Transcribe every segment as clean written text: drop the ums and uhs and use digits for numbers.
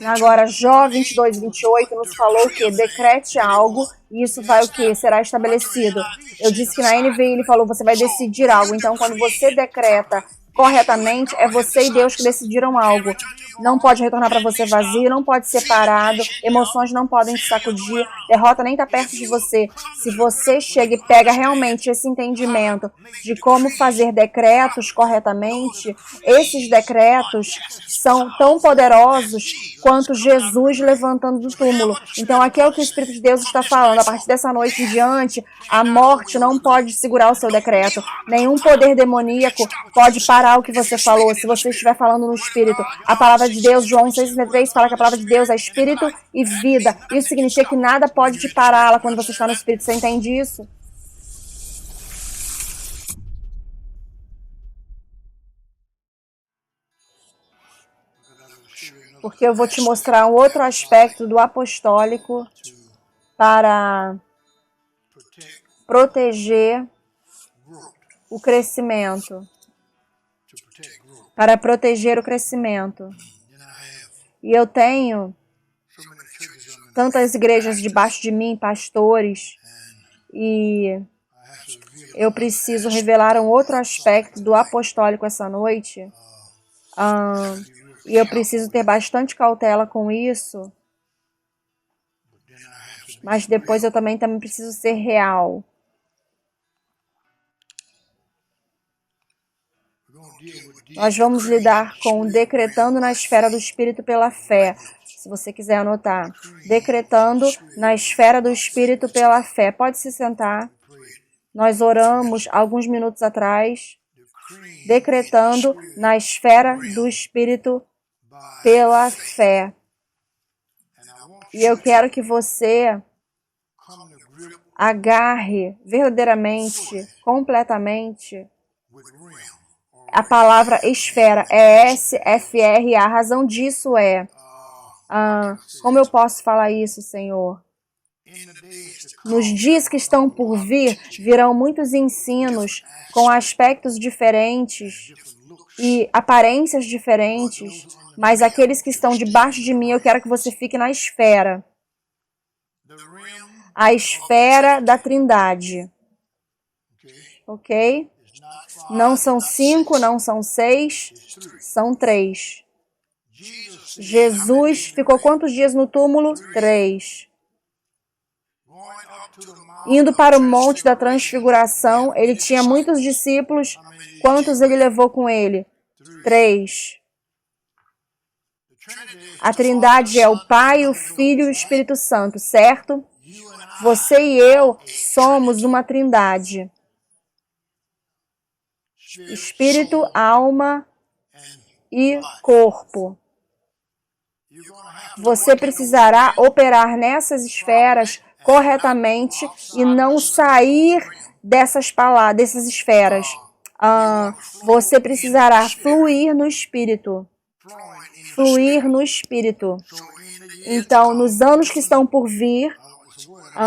Agora, Jó 22, 28 nos falou que decrete algo e isso vai o quê? Será estabelecido. Eu disse que na NVI ele falou, você vai decidir algo. Então, quando você decreta corretamente, é você e Deus que decidiram algo. Não pode retornar para você vazio, não pode ser parado, emoções não podem te sacudir, derrota nem está perto de você. Se você chega e pega realmente esse entendimento de como fazer decretos corretamente, esses decretos são tão poderosos quanto Jesus levantando do túmulo. Então aqui é o que o Espírito de Deus está falando. A partir dessa noite em diante, a morte não pode segurar o seu decreto. Nenhum poder demoníaco pode parar o que você falou, se você estiver falando no Espírito. A palavra de Deus, João 6,3, fala que a palavra de Deus é Espírito e vida. Isso significa que nada pode te pará-la quando você está no Espírito. Você entende isso? Porque eu vou te mostrar um outro aspecto do apostólico para proteger o crescimento. Para proteger o crescimento. E eu tenho tantas igrejas debaixo de mim, pastores, e eu preciso revelar um outro aspecto do apostólico essa noite. E eu preciso ter bastante cautela com isso. Mas depois eu também preciso ser real. Nós vamos lidar com decretando na esfera do Espírito pela fé. Se você quiser anotar. Decretando na esfera do Espírito pela fé. Pode se sentar. Nós oramos alguns minutos atrás. Decretando na esfera do Espírito pela fé. E eu quero que você agarre verdadeiramente, completamente, a palavra esfera. É S-F-R-A. A razão disso é... como eu posso falar isso, Senhor? Nos dias que estão por vir, virão muitos ensinos com aspectos diferentes e aparências diferentes, mas aqueles que estão debaixo de mim, eu quero que você fique na esfera. A esfera da Trindade. Ok? Não são 5, não são 6, são 3. Jesus ficou quantos dias no túmulo? 3. Indo para o Monte da Transfiguração, ele tinha muitos discípulos. Quantos ele levou com ele? 3. A Trindade é o Pai, o Filho e o Espírito Santo, certo? Você e eu somos uma Trindade. Espírito, alma e corpo. Você precisará operar nessas esferas corretamente e não sair dessas esferas. Você precisará fluir no Espírito. Fluir no Espírito. Então, nos anos que estão por vir,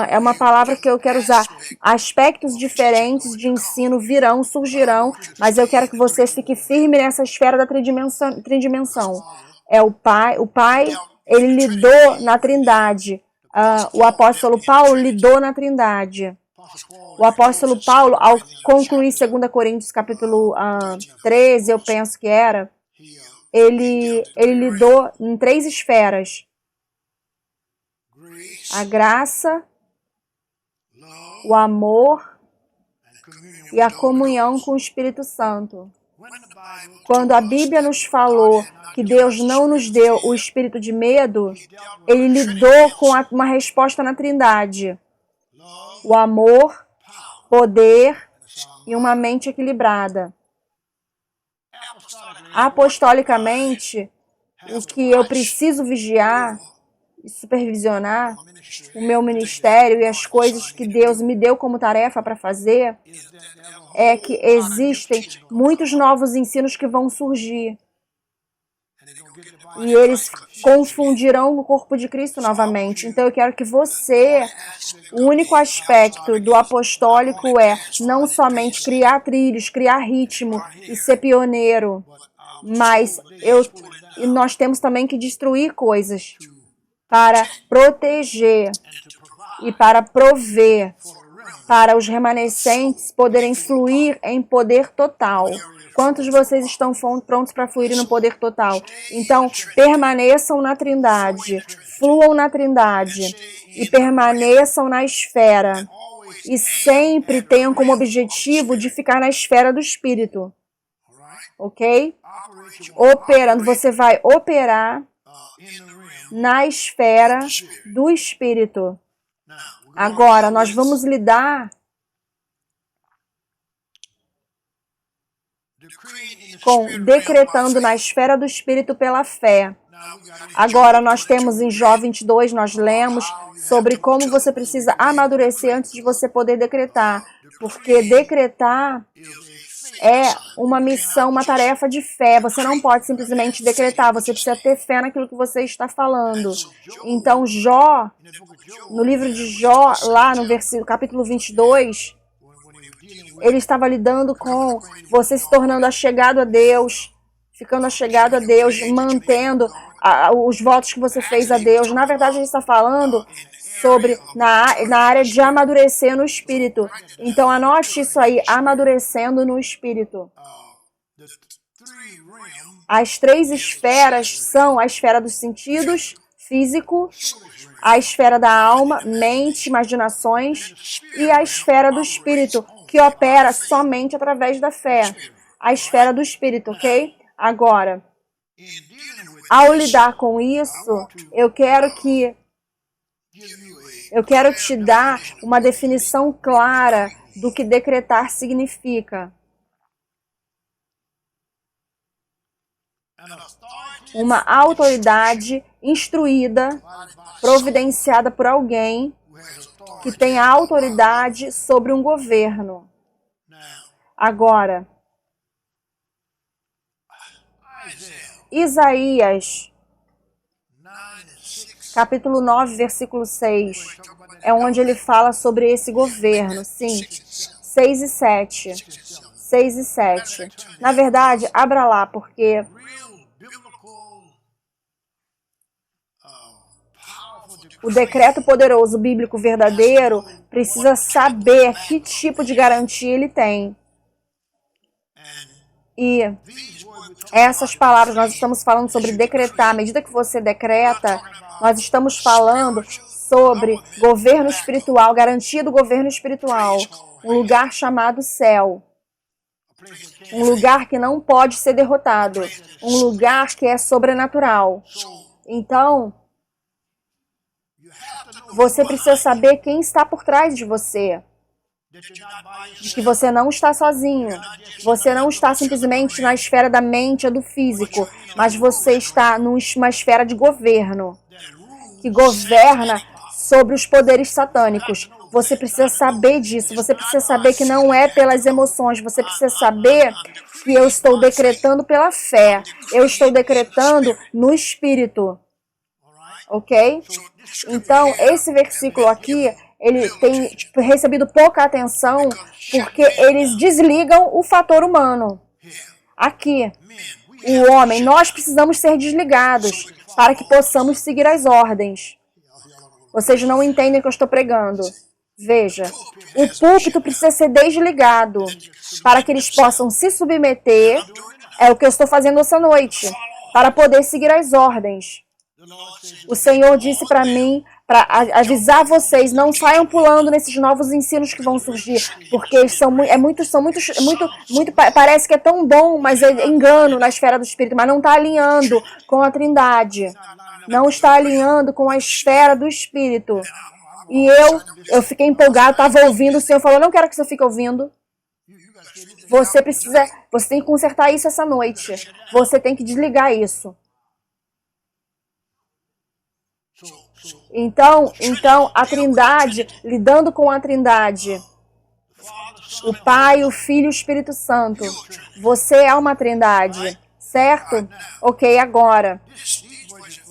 é uma palavra que eu quero usar. Aspectos diferentes de ensino virão, surgirão, mas eu quero que você fique firme nessa esfera da tridimensão. É o Pai, ele lidou na Trindade. O apóstolo Paulo lidou na Trindade. O apóstolo Paulo, ao concluir 2 Coríntios capítulo 13, eu penso que era, ele lidou em 3 esferas. A graça, o amor e a comunhão com o Espírito Santo. Quando a Bíblia nos falou que Deus não nos deu o espírito de medo, ele lidou com uma resposta na Trindade. O amor, poder e uma mente equilibrada. Apostolicamente, o que eu preciso vigiar e supervisionar, o meu ministério e as coisas que Deus me deu como tarefa para fazer, é que existem muitos novos ensinos que vão surgir. E eles confundirão o corpo de Cristo novamente. Então eu quero que você, o único aspecto do apostólico é não somente criar trilhos, criar ritmo e ser pioneiro, Mas nós temos também que destruir coisas para proteger e para prover, para os remanescentes poderem fluir em poder total. Quantos de vocês estão prontos para fluir no poder total? Então, permaneçam na Trindade, fluam na Trindade e permaneçam na esfera. E sempre tenham como objetivo de ficar na esfera do Espírito. Ok? Operando, você vai operar na esfera do Espírito. Agora, nós vamos lidar com decretando na esfera do Espírito pela fé. Agora, nós temos em Jó 22, nós lemos sobre como você precisa amadurecer antes de você poder decretar. Porque decretar é uma missão, uma tarefa de fé. Você não pode simplesmente decretar, você precisa ter fé naquilo que você está falando. Então, Jó, no livro de Jó, lá no capítulo 22, ele estava lidando com você se tornando achegado a Deus, ficando achegado a Deus, mantendo os votos que você fez a Deus. Na verdade, ele está falando sobre na área de amadurecer no Espírito. Então, anote isso aí, amadurecendo no Espírito. As 3 esferas são a esfera dos sentidos, físico, a esfera da alma, mente, imaginações, e a esfera do Espírito, que opera somente através da fé. A esfera do Espírito, ok? Agora, ao lidar com isso, eu quero te dar uma definição clara do que decretar significa. Uma autoridade instruída, providenciada por alguém que tem autoridade sobre um governo. Agora, Isaías, capítulo 9, versículo 6, é onde ele fala sobre esse governo. Sim, 6 e 7. 6 e 7. Na verdade, abra lá, porque o decreto poderoso bíblico verdadeiro precisa saber que tipo de garantia ele tem. E essas palavras, nós estamos falando sobre decretar. À medida que você decreta, nós estamos falando sobre governo espiritual, garantia do governo espiritual. Um lugar chamado céu. Um lugar que não pode ser derrotado. Um lugar que é sobrenatural. Então, você precisa saber quem está por trás de você. De que você não está sozinho. Você não está simplesmente na esfera da mente ou do físico, mas você está numa esfera de governo, que governa sobre os poderes satânicos. Você precisa saber disso. Você precisa saber que não é pelas emoções. Você precisa saber que eu estou decretando pela fé. Eu estou decretando no Espírito. Ok? Então, esse versículo aqui, ele tem recebido pouca atenção porque eles desligam o fator humano. Aqui, o homem, nós precisamos ser desligados para que possamos seguir as ordens. Vocês não entendem o que eu estou pregando. Veja, o púlpito precisa ser desligado para que eles possam se submeter. É o que eu estou fazendo essa noite, para poder seguir as ordens. O Senhor disse para mim, para avisar vocês, não saiam pulando nesses novos ensinos que vão surgir, porque parece que é tão bom, mas é engano na esfera do Espírito, mas não está alinhando com a Trindade, não está alinhando com a esfera do Espírito. E eu fiquei empolgado, estava ouvindo, o Senhor falou, não quero que você fique ouvindo. Você tem que consertar isso essa noite, você tem que desligar isso. Então, a Trindade, lidando com a Trindade, o Pai, o Filho e o Espírito Santo, você é uma Trindade, certo? Ok, agora,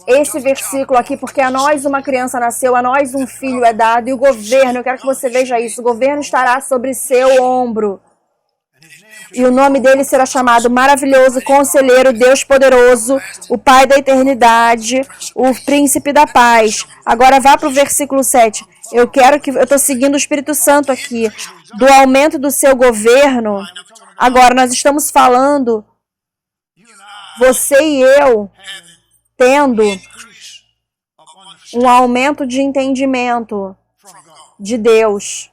esse versículo aqui, porque a nós uma criança nasceu, a nós um filho é dado, e o governo, eu quero que você veja isso, o governo estará sobre seu ombro. E o nome dele será chamado Maravilhoso, Conselheiro, Deus Poderoso, o Pai da Eternidade, o Príncipe da Paz. Agora vá para o versículo 7. Eu estou seguindo o Espírito Santo aqui. Do aumento do seu governo. Agora, nós estamos falando, você e eu, tendo um aumento de entendimento de Deus.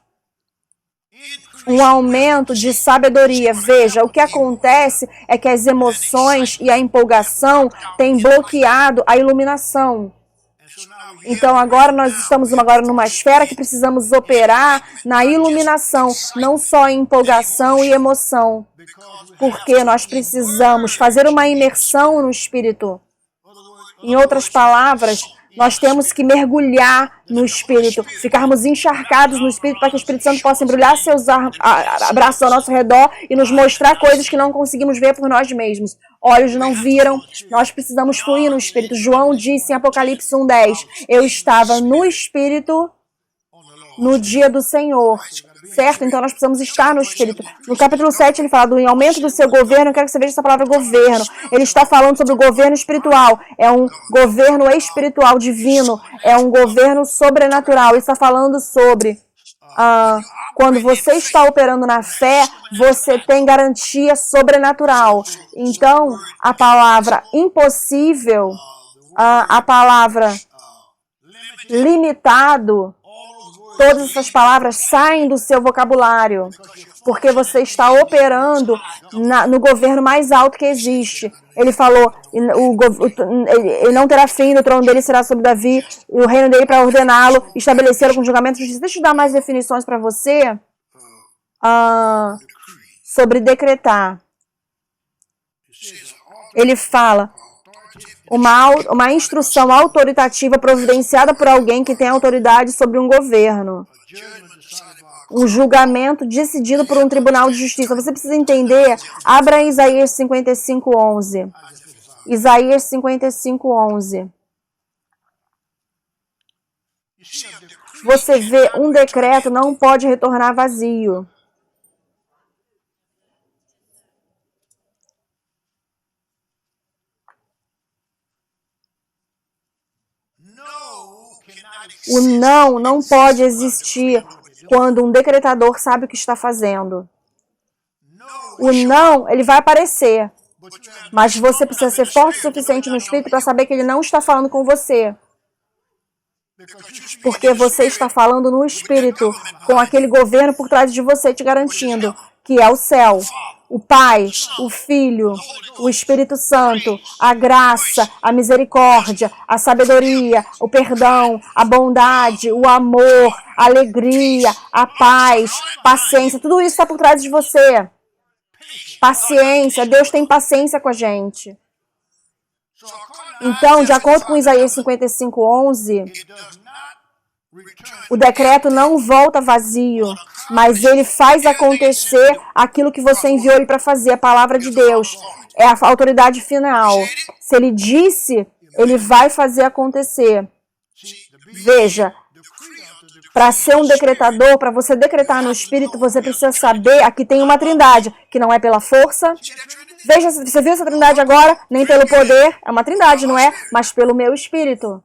Um aumento de sabedoria. Veja, o que acontece é que as emoções e a empolgação têm bloqueado a iluminação. Então agora nós estamos numa esfera que precisamos operar na iluminação, não só em empolgação e emoção. Porque nós precisamos fazer uma imersão no Espírito. Em outras palavras, nós temos que mergulhar no Espírito, ficarmos encharcados no Espírito para que o Espírito Santo possa embrulhar seus braços ao nosso redor e nos mostrar coisas que não conseguimos ver por nós mesmos. Olhos não viram, nós precisamos fluir no Espírito. João disse em Apocalipse 1:10, eu estava no Espírito no dia do Senhor. Certo? Então nós precisamos estar no Espírito. No capítulo 7 ele fala do aumento do seu governo. Eu quero que você veja essa palavra governo. Ele está falando sobre o governo espiritual. É um governo espiritual divino. É um governo sobrenatural. Ele está falando sobre quando você está operando na fé, você tem garantia sobrenatural. Então a palavra impossível, a palavra limitado, todas essas palavras saem do seu vocabulário, porque você está operando no governo mais alto que existe. Ele falou, ele não terá fim, o trono dele será sobre Davi, e o reino dele para ordená-lo, estabelecê-lo com julgamento de justiça. Deixa eu dar mais definições para você sobre decretar. Ele fala uma instrução autoritativa providenciada por alguém que tem autoridade sobre um governo. Um julgamento decidido por um tribunal de justiça. Você precisa entender. Abra Isaías 55:11. Isaías 55:11. Você vê, um decreto não pode retornar vazio. O não pode existir quando um decretador sabe o que está fazendo. O não, ele vai aparecer, mas você precisa ser forte o suficiente no Espírito para saber que ele não está falando com você. Porque você está falando no Espírito, com aquele governo por trás de você te garantindo que é o céu. O Pai, o Filho, o Espírito Santo, a graça, a misericórdia, a sabedoria, o perdão, a bondade, o amor, a alegria, a paz, paciência, tudo isso está por trás de você. Paciência, Deus tem paciência com a gente. Então, de acordo com Isaías 55:11, o decreto não volta vazio, mas ele faz acontecer aquilo que você enviou ele para fazer. A palavra de Deus é a autoridade final. Se ele disse, ele vai fazer acontecer. Veja, para ser um decretador, para você decretar no Espírito, você precisa saber, aqui tem uma trindade, que não é pela força. Veja, você viu essa trindade agora? Nem pelo poder, é uma trindade, não é? Mas pelo meu Espírito.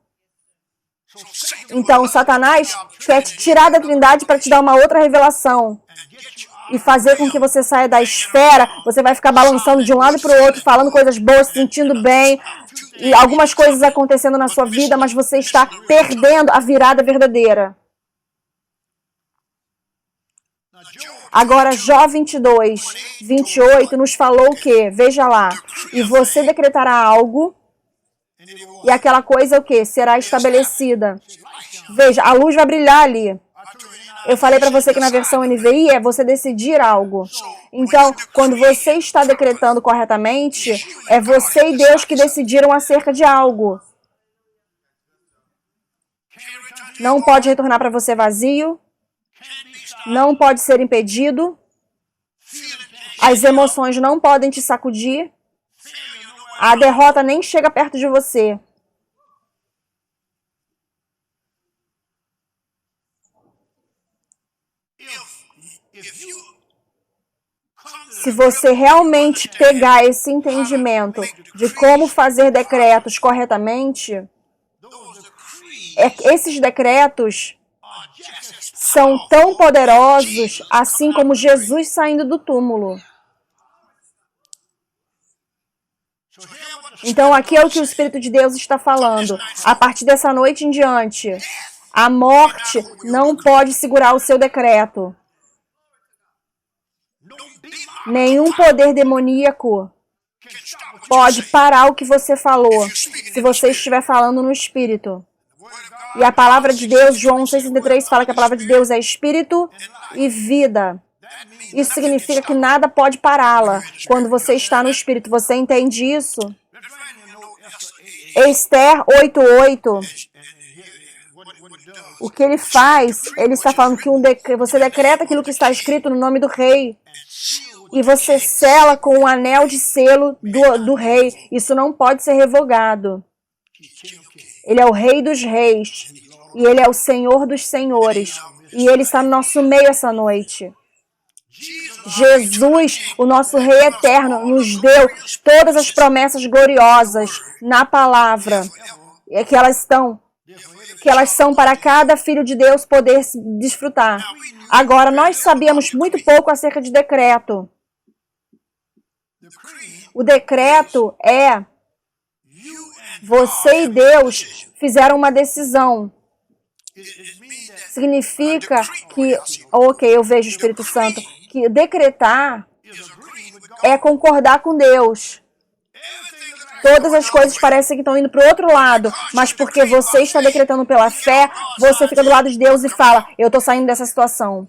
Então, Satanás quer te tirar da trindade para te dar uma outra revelação e fazer com que você saia da esfera. Você vai ficar balançando de um lado para o outro, falando coisas boas, se sentindo bem, e algumas coisas acontecendo na sua vida, mas você está perdendo a virada verdadeira. Agora, Jó 22:28 nos falou o quê? Veja lá. E você decretará algo, e aquela coisa o quê? Será estabelecida. Veja, a luz vai brilhar ali. Eu falei para você que na versão NVI é você decidir algo. Então, quando você está decretando corretamente, é você e Deus que decidiram acerca de algo. Não pode retornar para você vazio. Não pode ser impedido. As emoções não podem te sacudir. A derrota nem chega perto de você. Se você realmente pegar esse entendimento de como fazer decretos corretamente, esses decretos são tão poderosos assim como Jesus saindo do túmulo. Então aqui é o que o Espírito de Deus está falando. A partir dessa noite em diante, a morte não pode segurar o seu decreto. Nenhum poder demoníaco pode parar o que você falou, se você estiver falando no Espírito. E a palavra de Deus, João 6,33, fala que a palavra de Deus é Espírito e vida. Isso significa que nada pode pará-la quando você está no Espírito. Você entende isso? Esther 8:8. O que ele faz, ele está falando que você decreta aquilo que está escrito no nome do rei. E você sela com um anel de selo do rei. Isso não pode ser revogado. Ele é o Rei dos Reis. E Ele é o Senhor dos Senhores. E Ele está no nosso meio essa noite. Jesus, o nosso Rei eterno, nos deu todas as promessas gloriosas na palavra. E que elas são para cada filho de Deus poder desfrutar. Agora, nós sabíamos muito pouco acerca de decreto. O decreto é você e Deus fizeram uma decisão. Significa que, ok, eu vejo o Espírito Santo, que decretar é concordar com Deus. Todas as coisas parecem que estão indo para o outro lado, mas porque você está decretando pela fé, você fica do lado de Deus e fala, eu estou saindo dessa situação.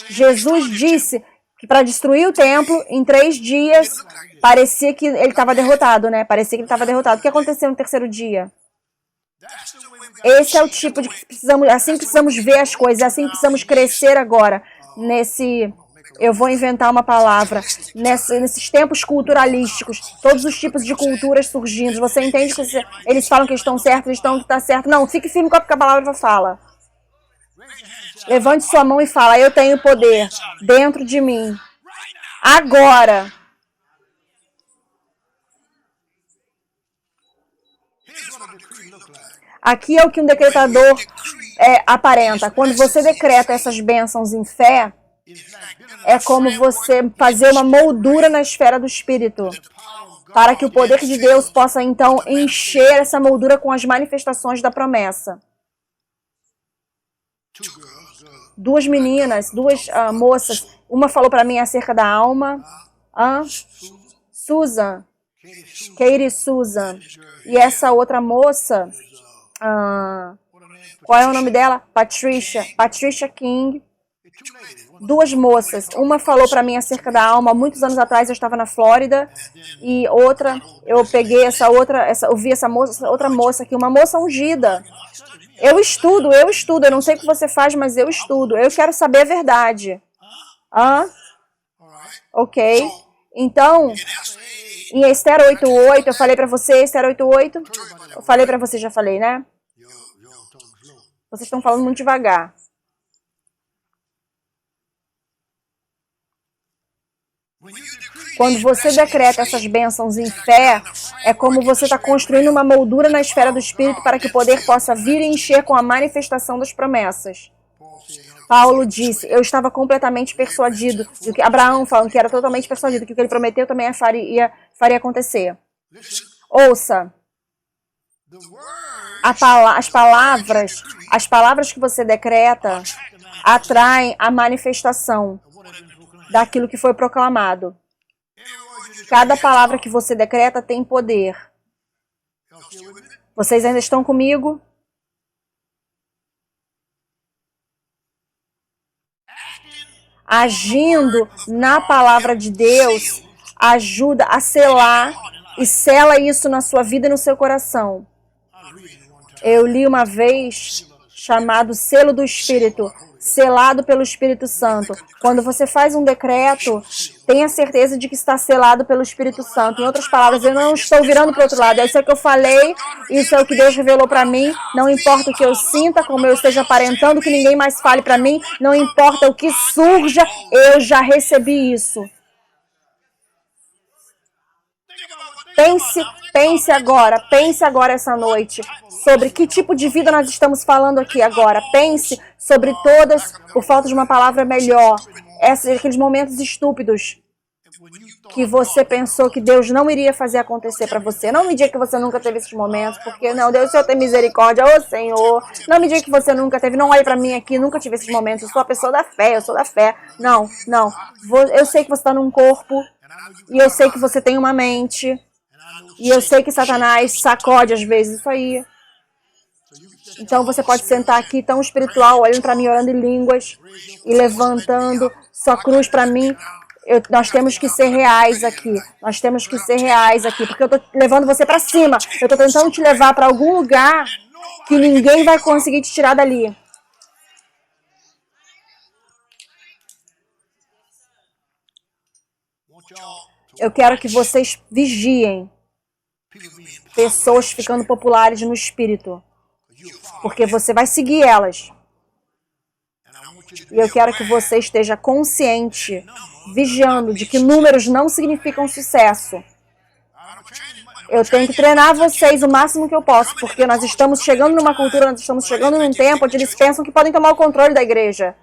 Jesus disse que para destruir o templo, em 3 dias, parecia que ele estava derrotado, né? Parecia que ele estava derrotado. O que aconteceu no 3º dia? Esse é o tipo de que precisamos, assim precisamos ver as coisas, assim precisamos crescer agora. Eu vou inventar uma palavra, nesses tempos culturalísticos, todos os tipos de culturas surgindo. Você entende que eles falam que estão certos, eles estão que está certo? Não, fique firme com o que a palavra fala. Levante sua mão e fala, eu tenho poder dentro de mim. Agora. Aqui é o que um decretador aparenta. Quando você decreta essas bênçãos em fé, é como você fazer uma moldura na esfera do Espírito, para que o poder de Deus possa então encher essa moldura com as manifestações da promessa. 2 meninas, 2 moças, uma falou para mim acerca da alma, Susan, Katie Susan, e essa outra moça, qual é o nome dela? Patricia King. 2 moças, uma falou para mim acerca da alma, muitos anos atrás eu estava na Flórida, e outra, eu peguei eu vi essa moça, outra moça aqui, uma moça ungida. Eu estudo, eu não sei o que você faz, mas eu estudo, eu quero saber a verdade. Ok, então, em Esther 8:8, eu falei para você, Esther 8:8, eu falei para você, já falei, né? Vocês estão falando muito devagar. Quando você decreta essas bênçãos em fé, é como você está construindo uma moldura na esfera do Espírito para que o poder possa vir e encher com a manifestação das promessas. Paulo disse, eu estava completamente persuadido, de que Abraão falando que era totalmente persuadido, que o que ele prometeu também faria acontecer. Ouça, as palavras que você decreta atraem a manifestação daquilo que foi proclamado. Cada palavra que você decreta tem poder. Vocês ainda estão comigo? Agindo na palavra de Deus, ajuda a selar e sela isso na sua vida e no seu coração. Eu li uma vez chamado selo do Espírito, selado pelo Espírito Santo. Quando você faz um decreto, Tenha certeza de que está selado pelo Espírito Santo. Em outras palavras, eu não estou virando para o outro lado. Isso é o que eu falei, isso é o que Deus revelou para mim. Não importa o que eu sinta, como eu esteja aparentando, que ninguém mais fale para mim. Não importa o que surja, eu já recebi isso. Pense agora essa noite sobre que tipo de vida nós estamos falando aqui agora. Pense sobre todas, por falta de uma palavra melhor, aqueles momentos estúpidos que você pensou que Deus não iria fazer acontecer para você. Não me diga que você nunca teve esses momentos, porque não, Deus, o Senhor tem misericórdia, ô Senhor. Não me diga que você nunca teve, não olhe para mim aqui, nunca tive esses momentos. Eu sou a pessoa da fé, eu sou da fé. Não. Eu sei que você está num corpo, e eu sei que você tem uma mente, e eu sei que Satanás sacode às vezes isso aí. Então você pode sentar aqui tão espiritual, olhando para mim, orando em línguas e levantando sua cruz para mim. Nós temos que ser reais aqui. Nós temos que ser reais aqui, porque eu estou levando você para cima. Eu estou tentando te levar para algum lugar que ninguém vai conseguir te tirar dali. Eu quero que vocês vigiem pessoas ficando populares no espírito, porque você vai seguir elas. E eu quero que você esteja consciente, vigiando, de que números não significam sucesso. Eu tenho que treinar vocês o máximo que eu posso, porque nós estamos chegando numa cultura, nós estamos chegando num tempo onde eles pensam que podem tomar o controle da igreja.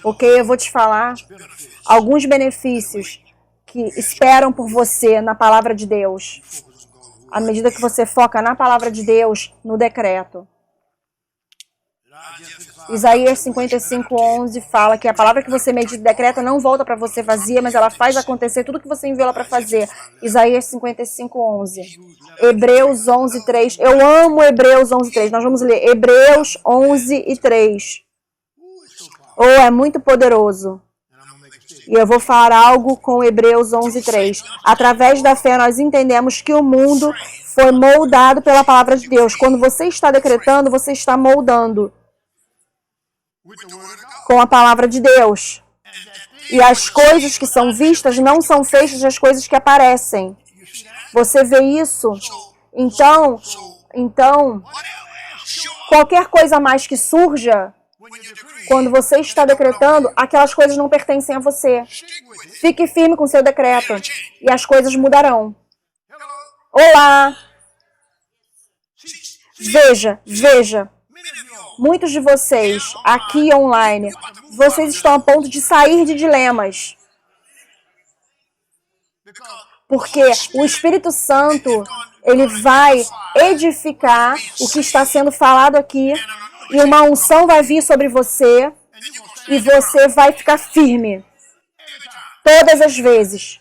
Ok, eu vou te falar alguns benefícios que esperam por você na palavra de Deus, à medida que você foca na palavra de Deus, no decreto. Isaías 55:11 fala que a palavra que você medita e decreta não volta para você vazia, mas ela faz acontecer tudo que você enviou ela para fazer. Isaías 55:11. Hebreus 11:3. Eu amo Hebreus 11:3. Nós vamos ler Hebreus 11:3. Oh, é muito poderoso. E eu vou falar algo com Hebreus 11:3. Através da fé nós entendemos que o mundo foi moldado pela palavra de Deus. Quando você está decretando, você está moldando com a palavra de Deus. E as coisas que são vistas não são feitas das coisas que aparecem. Você vê isso? Então, qualquer coisa a mais que surja, quando você está decretando, aquelas coisas não pertencem a você. Fique firme com seu decreto e as coisas mudarão. Olá! Veja. Muitos de vocês, aqui online, vocês estão a ponto de sair de dilemas. Porque o Espírito Santo, ele vai edificar o que está sendo falado aqui, e uma unção vai vir sobre você, e você vai ficar firme. Todas as vezes.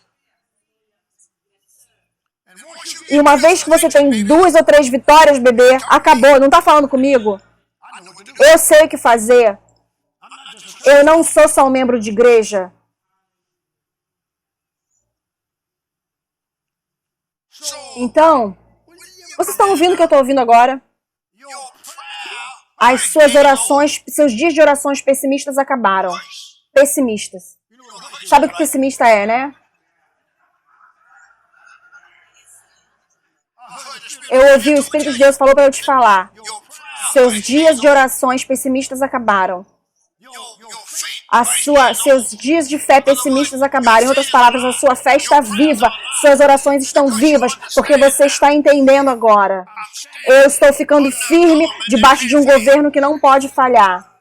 E uma vez que você tem 2 ou 3 vitórias, bebê, acabou. Não está falando comigo? Eu sei o que fazer. Eu não sou só um membro de igreja. Então, vocês estão ouvindo o que eu estou ouvindo agora? As suas orações, seus dias de orações pessimistas acabaram. Pessimistas. Sabe o que pessimista é, né? Eu ouvi, o Espírito de Deus falou para eu te falar. Seus dias de orações pessimistas acabaram. Seus dias de fé pessimistas acabaram. Em outras palavras, a sua fé está viva. Suas orações estão vivas, porque você está entendendo agora. Eu estou ficando firme debaixo de um governo que não pode falhar.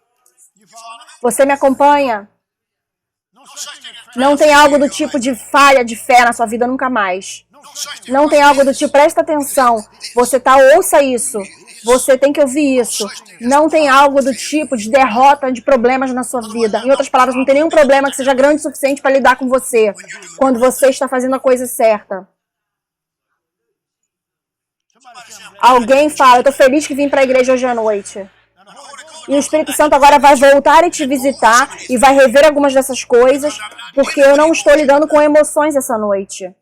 Você me acompanha? Não tem algo do tipo de falha de fé na sua vida nunca mais. Não tem algo do tipo, presta atenção. Ouça isso. Você tem que ouvir isso. Não tem algo do tipo de derrota de problemas na sua vida. Em outras palavras, não tem nenhum problema que seja grande o suficiente para lidar com você quando você está fazendo a coisa certa. Alguém fala, eu estou feliz que vim para a igreja hoje à noite. E o Espírito Santo agora vai voltar e te visitar e vai rever algumas dessas coisas, porque eu não estou lidando com emoções essa noite.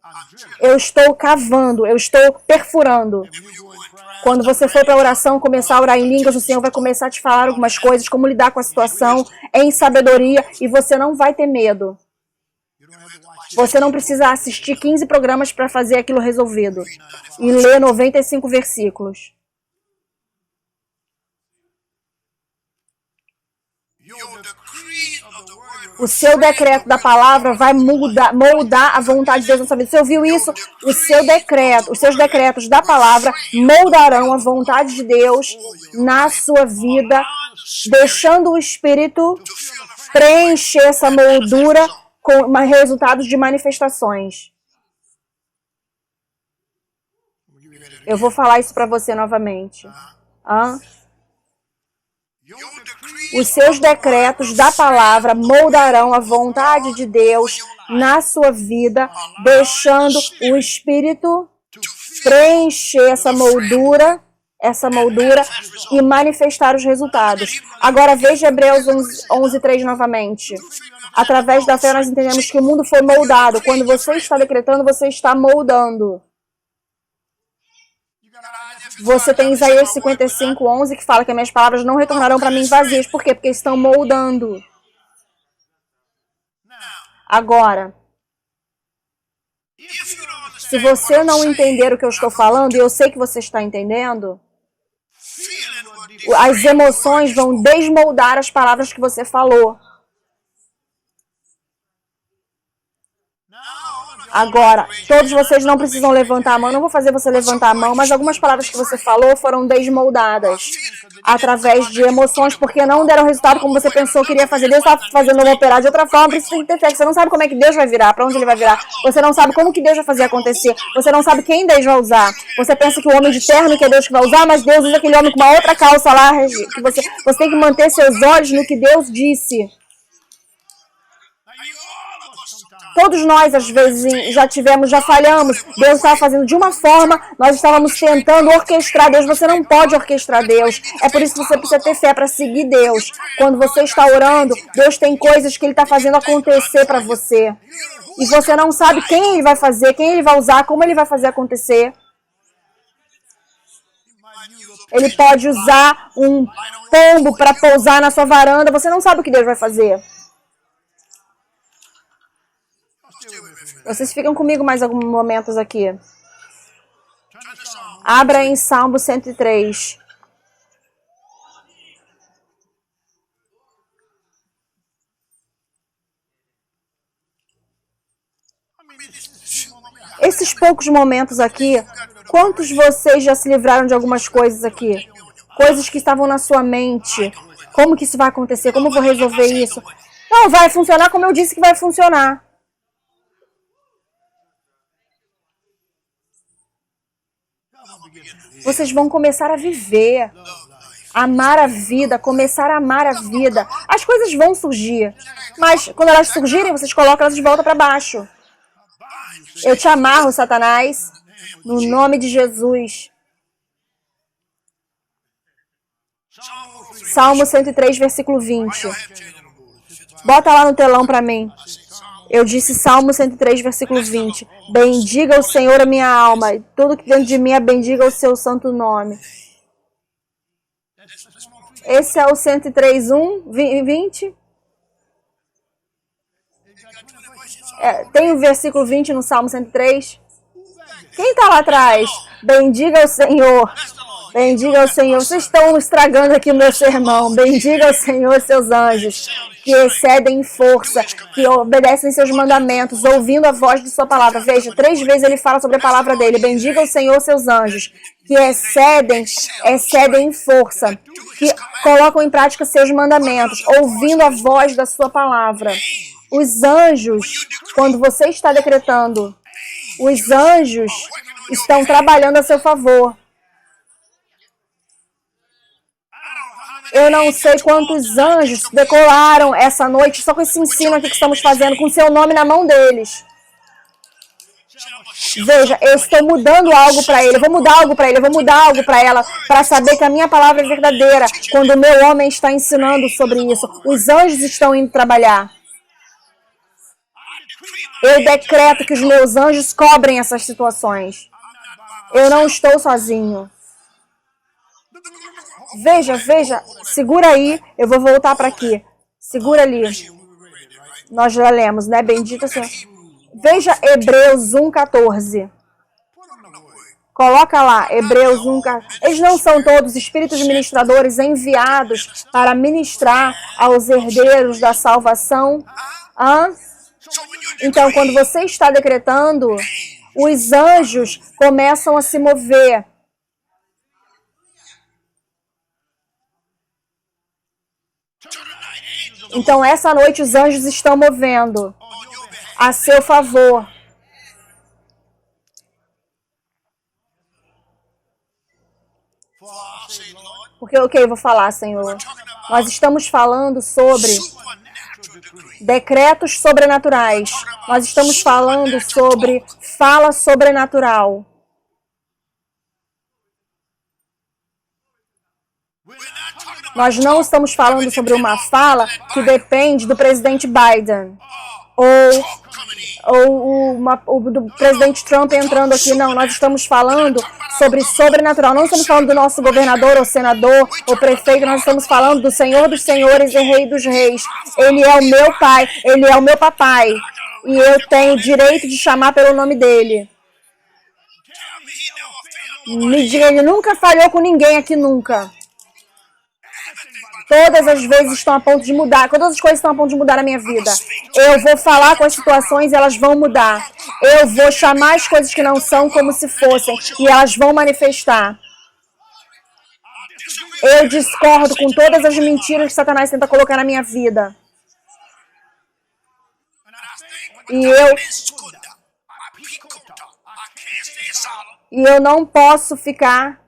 Eu estou cavando, eu estou perfurando. Quando você for para a oração, começar a orar em línguas, o Senhor vai começar a te falar algumas coisas, como lidar com a situação, em sabedoria, e você não vai ter medo. Você não precisa assistir 15 programas para fazer aquilo resolvido e ler 95 versículos. O seu decreto da palavra vai moldar a vontade de Deus na sua vida. Você ouviu isso? Os seus decretos da palavra moldarão a vontade de Deus na sua vida, deixando o Espírito preencher essa moldura com resultados de manifestações. Eu vou falar isso para você novamente. Os seus decretos da palavra moldarão a vontade de Deus na sua vida, deixando o Espírito preencher essa moldura e manifestar os resultados. Agora veja Hebreus 11:3 novamente. Através da fé nós entendemos que o mundo foi moldado. Quando você está decretando, você está moldando. Você tem Isaías 55:11 que fala que as minhas palavras não retornarão para mim vazias. Por quê? Porque estão moldando. Agora, se você não entender o que eu estou falando, e eu sei que você está entendendo, as emoções vão desmoldar as palavras que você falou. Agora, todos vocês não precisam levantar a mão, não vou fazer você levantar a mão, mas algumas palavras que você falou foram desmoldadas através de emoções, porque não deram resultado como você pensou que iria fazer. Deus está fazendo uma operar de outra forma, por isso tem que ter fé. Você não sabe como é que Deus vai virar, para onde Ele vai virar. Você não sabe como que Deus vai fazer acontecer. Você não sabe quem Deus vai usar. Você pensa que o homem de terno que é Deus que vai usar, mas Deus usa aquele homem com uma outra calça lá. Que você tem que manter seus olhos no que Deus disse. Todos nós, às vezes, já falhamos. Deus estava fazendo de uma forma, nós estávamos tentando orquestrar Deus. Você não pode orquestrar Deus. É por isso que você precisa ter fé para seguir Deus. Quando você está orando, Deus tem coisas que Ele está fazendo acontecer para você. E você não sabe quem Ele vai fazer, quem Ele vai usar, como Ele vai fazer acontecer. Ele pode usar um pombo para pousar na sua varanda. Você não sabe o que Deus vai fazer. Vocês ficam comigo mais alguns momentos aqui. Abra em Salmo 103. Esses poucos momentos aqui, quantos de vocês já se livraram de algumas coisas aqui? Coisas que estavam na sua mente. Como que isso vai acontecer? Como eu vou resolver isso? Não, vai funcionar como eu disse que vai funcionar. Vocês vão começar a viver, amar a vida, começar a amar a vida. As coisas vão surgir, mas quando elas surgirem, vocês colocam elas de volta para baixo. Eu te amarro, Satanás, no nome de Jesus. Salmo 103, versículo 20. Bota lá no telão para mim. Eu disse Salmo 103, versículo 20. Bendiga o Senhor a minha alma, e tudo que dentro de mim bendiga o seu santo nome. Esse é o 103, 20. Tem o versículo 20 no Salmo 103? Quem está lá atrás? Bendiga o Senhor. Bendiga o Senhor. Vocês estão estragando aqui o meu sermão. Bendiga o Senhor, seus anjos, que excedem em força, que obedecem seus mandamentos, ouvindo a voz de sua palavra. Veja, 3 vezes ele fala sobre a palavra dele. Bendiga o Senhor, seus anjos, que excedem em força, que colocam em prática seus mandamentos, ouvindo a voz da sua palavra. Os anjos, quando você está decretando, os anjos estão trabalhando a seu favor. Eu não sei quantos anjos decolaram essa noite só com esse ensino aqui que estamos fazendo, com o seu nome na mão deles. Veja, eu estou mudando algo para ele, eu vou mudar algo para ele, eu vou mudar algo para ela, para saber que a minha palavra é verdadeira. Quando o meu homem está ensinando sobre isso, os anjos estão indo trabalhar. Eu decreto que os meus anjos cobrem essas situações. Eu não estou sozinho. Veja, veja. Segura aí. Eu vou voltar para aqui. Segura ali. Nós já lemos, né? Bendito Senhor. Veja Hebreus 1,14. Coloca lá, Hebreus 1,14. Eles não são todos espíritos ministradores enviados para ministrar aos herdeiros da salvação? Então, quando você está decretando, os anjos começam a se mover. Então, essa noite, os anjos estão movendo a seu favor. Porque, ok, eu vou falar, Senhor. Nós estamos falando sobre decretos sobrenaturais. Nós estamos falando sobre fala sobrenatural. Nós não estamos falando sobre uma fala que depende do presidente Biden ou do presidente Trump entrando aqui. Não, nós estamos falando sobre sobrenatural. Não estamos falando do nosso governador, ou senador, ou prefeito. Nós estamos falando do Senhor dos senhores e Rei dos reis. Ele é o meu pai, ele é o meu papai. E eu tenho direito de chamar pelo nome dele. Me diga, ele nunca falhou com ninguém aqui, nunca. Todas as vezes estão a ponto de mudar. Todas as coisas estão a ponto de mudar na minha vida. Eu vou falar com as situações e elas vão mudar. Eu vou chamar as coisas que não são como se fossem e elas vão manifestar. Eu discordo com todas as mentiras que Satanás tenta colocar na minha vida. E eu não posso ficar...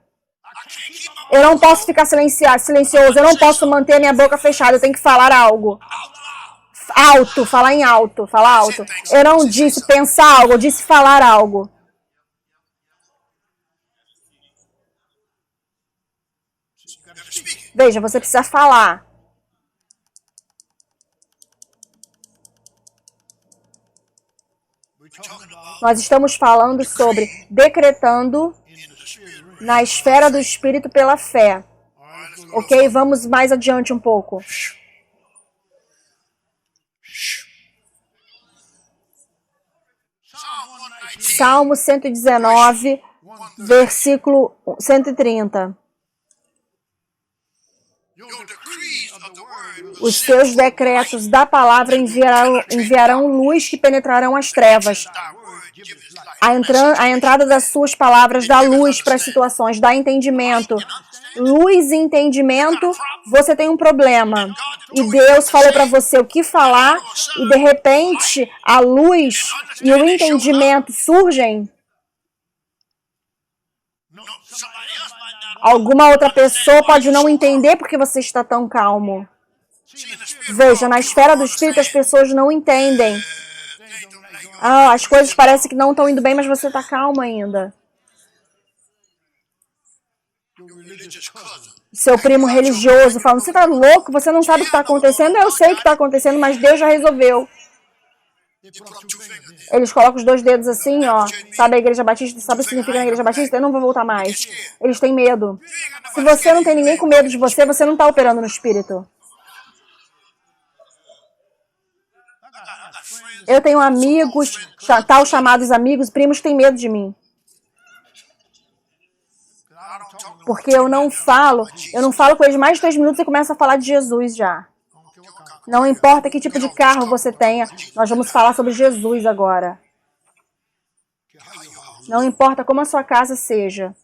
Eu não posso ficar silencioso. Eu não posso manter a minha boca fechada. Eu tenho que falar algo. Alto, falar em alto. Falar alto. Eu não disse pensar algo, eu disse falar algo. Veja, você precisa falar. Nós estamos falando sobre decretando na esfera do Espírito pela fé. Ok? Vamos mais adiante um pouco. Salmo 119, versículo 130. Os seus decretos da palavra enviarão luz que penetrarão as trevas. A entrada das suas palavras dá luz para as situações, dá entendimento. Luz e entendimento, você tem um problema. E Deus falou para você o que falar e de repente a luz e o entendimento surgem. Alguma outra pessoa pode não entender porque você está tão calmo. Veja, na esfera do Espírito as pessoas não entendem. As coisas parecem que não estão indo bem, mas você está calmo ainda. Seu primo religioso falando, você está louco? Você não sabe o que está acontecendo? Eu sei o que está acontecendo, mas Deus já resolveu. Eles colocam os dois dedos assim, ó. Sabe a igreja batista? Sabe o que significa a igreja batista? Eu não vou voltar mais. Eles têm medo. Se você não tem ninguém com medo de você, você não está operando no Espírito. Eu tenho amigos, tal chamados amigos, primos que têm medo de mim. Porque eu não falo com eles mais de 3 minutos e começo a falar de Jesus já. Não importa que tipo de carro você tenha, nós vamos falar sobre Jesus agora. Não importa como a sua casa seja.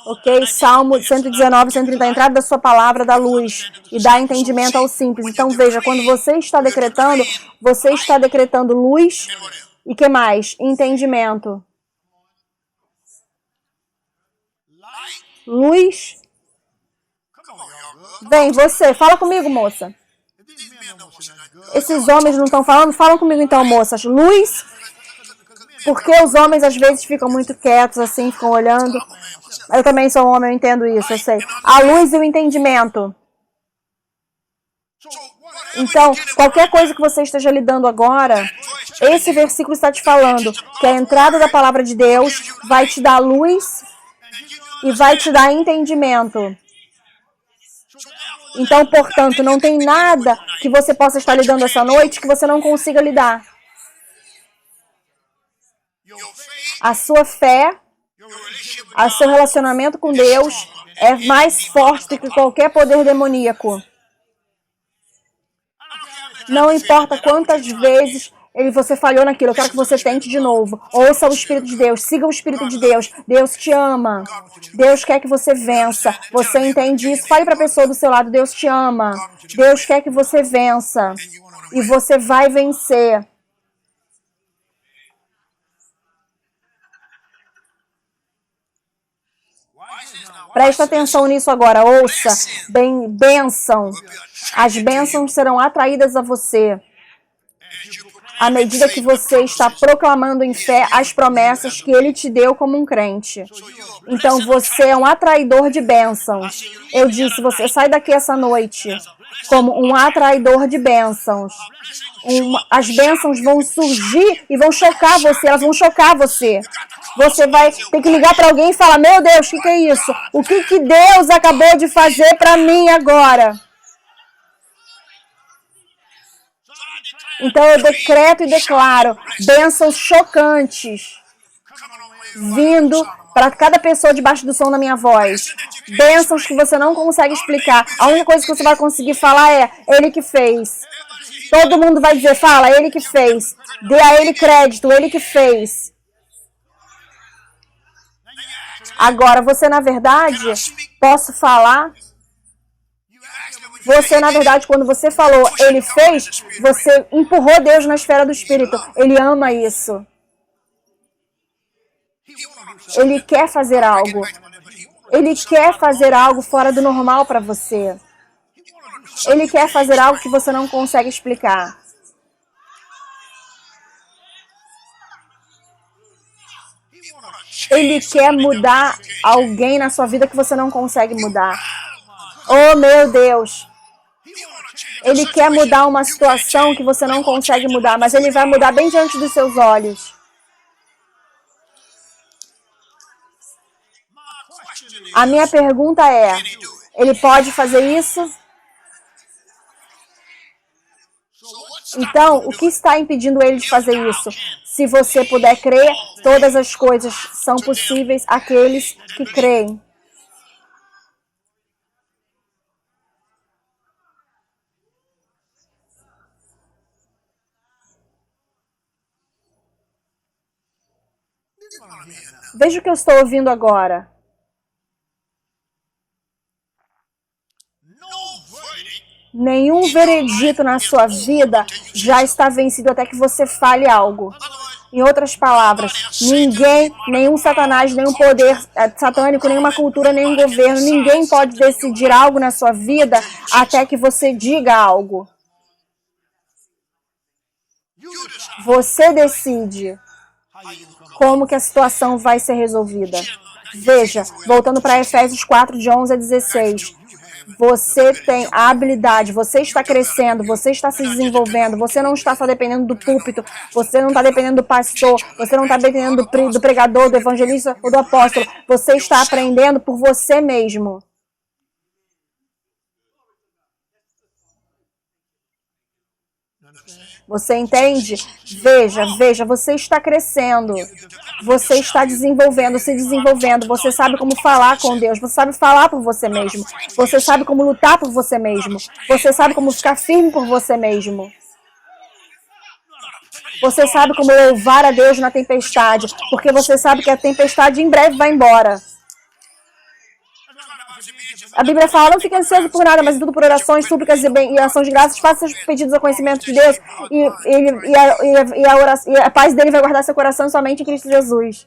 Ok? Salmo 119, 130. A entrada da sua palavra dá luz e dá entendimento ao simples. Então veja, quando você está decretando luz e que mais? Entendimento. Luz. Vem, você. Fala comigo, moça. Esses homens não estão falando? Falam comigo então, moças. Luz. Porque os homens às vezes ficam muito quietos, assim, ficam olhando. Eu também sou um homem, eu entendo isso, eu sei. A luz e o entendimento. Então, qualquer coisa que você esteja lidando agora, esse versículo está te falando que a entrada da palavra de Deus vai te dar luz e vai te dar entendimento. Então, portanto, não tem nada que você possa estar lidando essa noite que você não consiga lidar. A sua fé, o seu relacionamento com Deus é mais forte do que qualquer poder demoníaco. Não importa quantas vezes você falhou naquilo, eu quero que você tente de novo. Ouça o Espírito de Deus, siga o Espírito de Deus. Deus te ama. Deus quer que você vença. Você entende isso? Fale para a pessoa do seu lado, Deus te ama. Deus quer que você vença. E você vai vencer. Presta atenção nisso agora, ouça. Bênção. As bênçãos serão atraídas a você à medida que você está proclamando em fé as promessas que Ele te deu como um crente. Então você é um atraidor de bênçãos. Eu disse, você sai daqui essa noite como um atraidor de bênçãos. As bênçãos vão surgir e vão chocar você, elas vão chocar você. Você vai ter que ligar para alguém e falar, meu Deus, o que é isso? O que Deus acabou de fazer para mim agora? Então eu decreto e declaro bênçãos chocantes vindo para cada pessoa debaixo do som da minha voz. Bênçãos que você não consegue explicar. A única coisa que você vai conseguir falar é Ele que fez. Todo mundo vai dizer, fala, Ele que fez. Dê a Ele crédito, Ele que fez. Agora, você na verdade, posso falar... Você, na verdade, quando você falou, Ele fez, você empurrou Deus na esfera do Espírito. Ele ama isso. Ele quer fazer algo. Ele quer fazer algo fora do normal para você. Ele quer fazer algo que você não consegue explicar. Ele quer mudar alguém na sua vida que você não consegue mudar. Oh, meu Deus! Ele quer mudar uma situação que você não consegue mudar, mas Ele vai mudar bem diante dos seus olhos. A minha pergunta é, Ele pode fazer isso? Então, o que está impedindo Ele de fazer isso? Se você puder crer, todas as coisas são possíveis àqueles que creem. Veja o que eu estou ouvindo agora. Nenhum veredito na sua vida já está vencido até que você fale algo. Em outras palavras, ninguém, nenhum satanás, nenhum poder satânico, nenhuma cultura, nenhum governo, ninguém pode decidir algo na sua vida até que você diga algo. Você decide como que a situação vai ser resolvida. Veja, voltando para Efésios 4, de 11 a 16. Você tem a habilidade, você está crescendo, você está se desenvolvendo, você não está só dependendo do púlpito, você não está dependendo do pastor, você não está dependendo do pregador, do evangelista ou do apóstolo. Você está aprendendo por você mesmo. Você entende? Veja, você está crescendo. Você está desenvolvendo, se desenvolvendo. Você sabe como falar com Deus. Você sabe falar por você mesmo. Você sabe como lutar por você mesmo. Você sabe como ficar firme por você mesmo. Você sabe como louvar a Deus na tempestade. Porque você sabe que a tempestade em breve vai embora. A Bíblia fala, não fique ansioso por nada, mas tudo por orações, súplicas e ações de graças, faça seus pedidos ao conhecimento de Deus e a paz dele vai guardar seu coração somente em Cristo Jesus.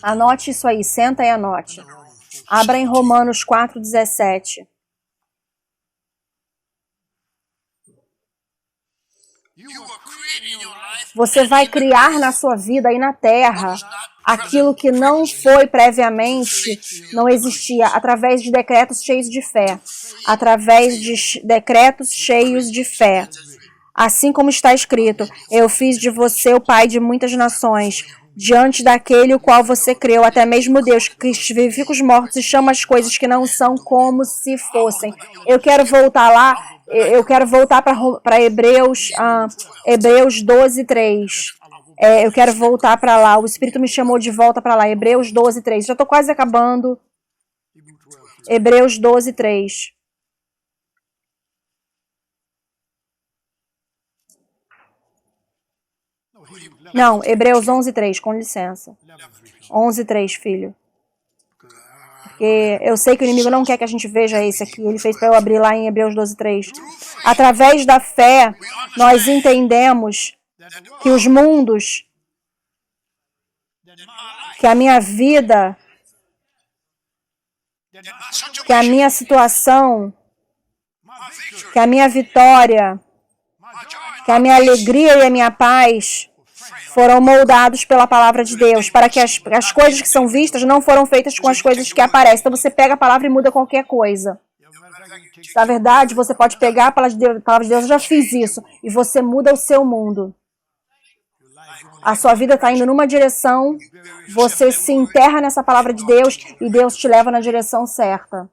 Anote isso aí, senta e anote. Abra em Romanos 4:17. Você vai criar na sua vida e na terra aquilo que não foi previamente, não existia, através de decretos cheios de fé. Através de decretos cheios de fé. Assim como está escrito, eu fiz de você o pai de muitas nações, diante daquele o qual você creu, até mesmo Deus, que vivifica os mortos e chama as coisas que não são como se fossem. Eu quero voltar lá, eu quero voltar para Hebreus 12:3. Eu quero voltar para lá, o Espírito me chamou de volta para lá, Hebreus 12:3. Já estou quase acabando. Hebreus 12:3. Não, Hebreus 11:3, com licença. 11:3, filho. Porque eu sei que o inimigo não quer que a gente veja esse aqui. Ele fez para eu abrir lá em Hebreus 12:3. Através da fé, nós entendemos que os mundos, que a minha vida, que a minha situação, que a minha vitória, que a minha alegria e a minha paz foram moldados pela palavra de Deus, para que as coisas que são vistas não foram feitas com as coisas que aparecem. Então você pega a palavra e muda qualquer coisa. Na verdade, você pode pegar a palavra de Deus, eu já fiz isso, e você muda o seu mundo. A sua vida está indo numa direção, você se enterra nessa palavra de Deus e Deus te leva na direção certa.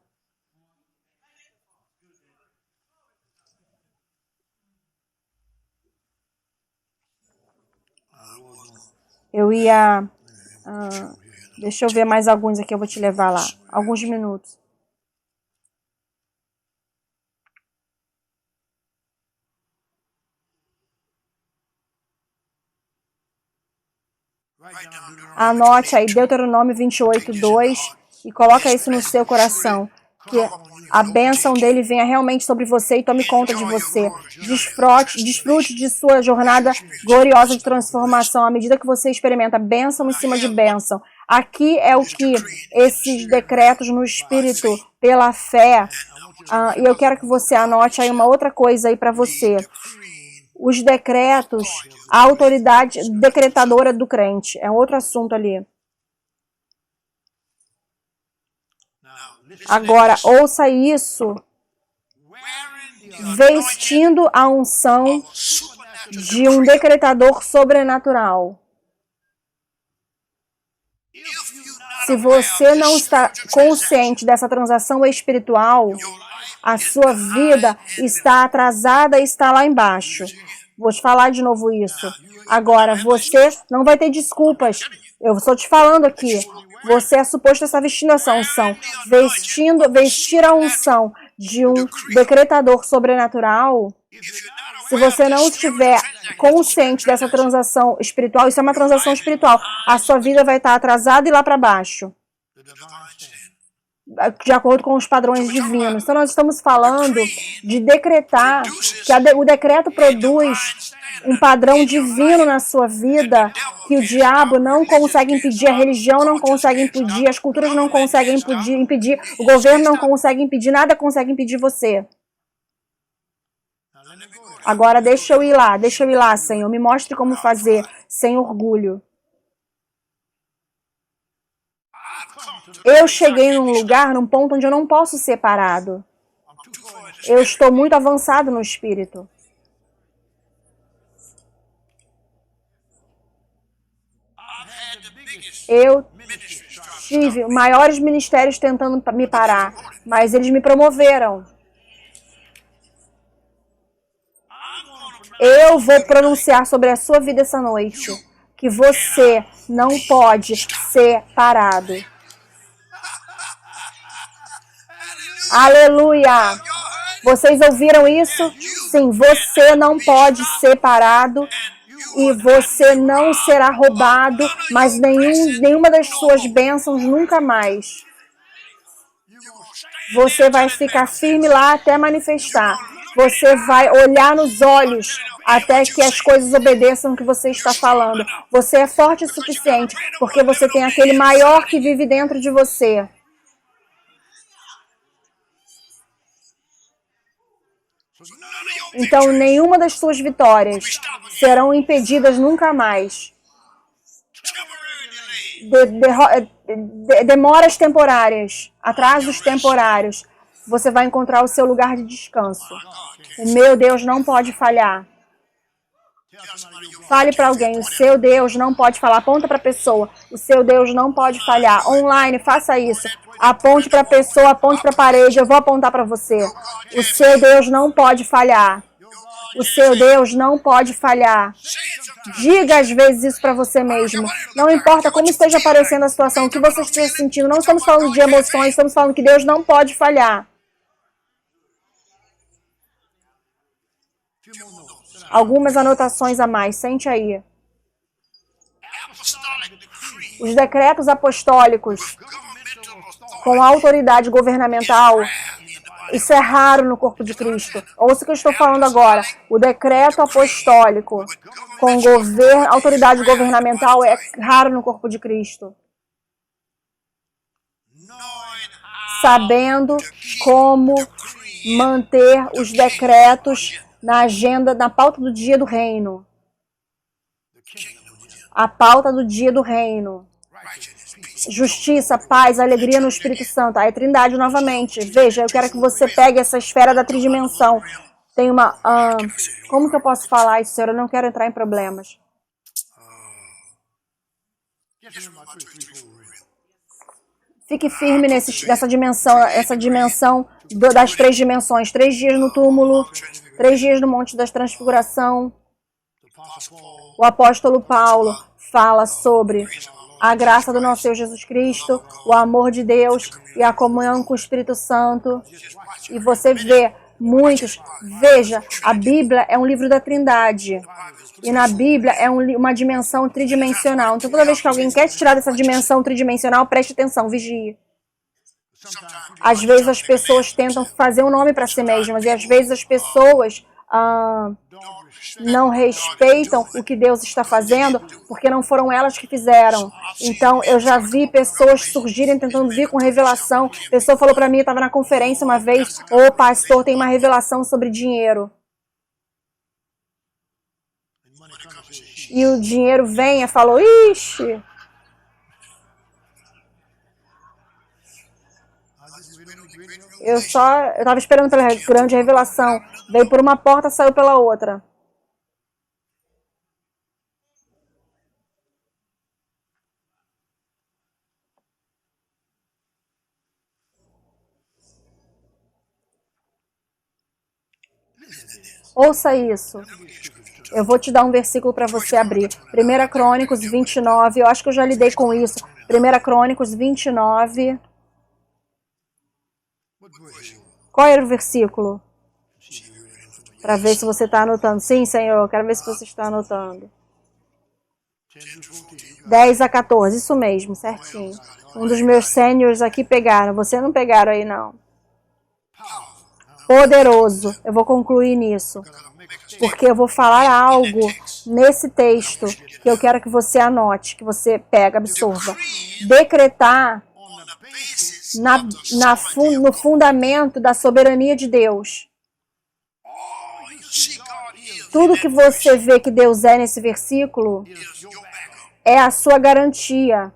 Eu ia... deixa eu ver mais alguns aqui, eu vou te levar lá. Alguns minutos. Anote aí Deuteronômio 28:2 e coloca isso no seu coração. Que a bênção dele venha realmente sobre você e tome conta de você. Desfrute de sua jornada gloriosa de transformação à medida que você experimenta bênção em cima de bênção. Aqui é o que esses decretos no Espírito, pela fé, e eu quero que você anote aí uma outra coisa aí para você. Os decretos, a autoridade decretadora do crente. É outro assunto ali. Agora, ouça isso. Vestindo a unção de um decretador sobrenatural. Se você não está consciente dessa transação espiritual, a sua vida está atrasada e está lá embaixo. Vou te falar de novo isso. Agora, você não vai ter desculpas. Eu estou te falando aqui. Você é suposto estar vestindo essa unção. Vestir a unção de um decretador sobrenatural. Se você não estiver consciente dessa transação espiritual, isso é uma transação espiritual, a sua vida vai estar atrasada e lá para baixo. De acordo com os padrões divinos. Então, nós estamos falando de decretar, que o decreto produz um padrão divino na sua vida, que o diabo não consegue impedir, a religião não consegue impedir, as culturas não conseguem impedir, o governo não consegue impedir, nada consegue impedir você. Agora, deixa eu ir lá, Senhor, me mostre como fazer, sem orgulho. Eu cheguei num ponto onde eu não posso ser parado. Eu estou muito avançado no espírito. Eu tive maiores ministérios tentando me parar, mas eles me promoveram. Eu vou pronunciar sobre a sua vida essa noite que você não pode ser parado. Aleluia! Vocês ouviram isso? Sim, você não pode ser parado e você não será roubado, mas nenhuma das suas bênçãos nunca mais. Você vai ficar firme lá até manifestar. Você vai olhar nos olhos até que as coisas obedeçam o que você está falando. Você é forte o suficiente, porque você tem aquele maior que vive dentro de você. Então, nenhuma das suas vitórias serão impedidas nunca mais. Demoras temporárias, atrasos temporários, você vai encontrar o seu lugar de descanso. O meu Deus não pode falhar. Fale para alguém, o seu Deus não pode falhar. Aponta para a pessoa, o seu Deus não pode falhar. Online, faça isso. Aponte para a pessoa, aponte para a parede, eu vou apontar para você. O seu Deus não pode falhar. O seu Deus não pode falhar. Diga às vezes isso para você mesmo. Não importa como esteja aparecendo a situação, o que você esteja sentindo. Não estamos falando de emoções, estamos falando que Deus não pode falhar. Algumas anotações a mais, sente aí. Os decretos apostólicos com autoridade governamental, isso é raro no corpo de Cristo. Ouça o que eu estou falando agora. O decreto apostólico com autoridade governamental é raro no corpo de Cristo. Sabendo como manter os decretos na agenda, na pauta do dia do reino. A pauta do dia do reino. Justiça, paz, alegria no Espírito Santo. Aí, Trindade novamente. Veja, eu quero que você pegue essa esfera da tridimensão. Tem uma... como que eu posso falar isso, Senhor? Eu não quero entrar em problemas. Fique firme nessa dimensão, essa dimensão das 3 dimensões. 3 dias no túmulo, 3 dias no Monte da Transfiguração. O apóstolo Paulo fala sobre a graça do nosso Senhor Jesus Cristo, o amor de Deus e a comunhão com o Espírito Santo. E você vê muitos. Veja, a Bíblia é um livro da Trindade. E na Bíblia é uma dimensão tridimensional. Então toda vez que alguém quer te tirar dessa dimensão tridimensional, preste atenção, vigie. Às vezes as pessoas tentam fazer um nome para si mesmas. E às vezes as pessoas não respeitam o que Deus está fazendo porque não foram elas que fizeram. Então eu já vi pessoas surgirem tentando vir com revelação. A pessoa falou para mim, eu estava na conferência uma vez, ô pastor, tem uma revelação sobre dinheiro. E o dinheiro vem e falou, ixi. Eu estava esperando pela grande revelação. Veio por uma porta, saiu pela outra. Ouça isso. Eu vou te dar um versículo para você abrir. 1 Crônicos 29. Eu acho que eu já lidei com isso. 1 Crônicos 29. Qual era o versículo? Para ver se você está anotando. Sim, Senhor. Quero ver se você está anotando. 10 a 14. Isso mesmo, certinho. Um dos meus sêniores aqui pegaram. Você não pegaram aí, não. Poderoso. Eu vou concluir nisso. Porque eu vou falar algo nesse texto que eu quero que você anote, que você pega, absorva. Decretar no fundamento da soberania de Deus. Tudo que você vê que Deus é nesse versículo é a sua garantia.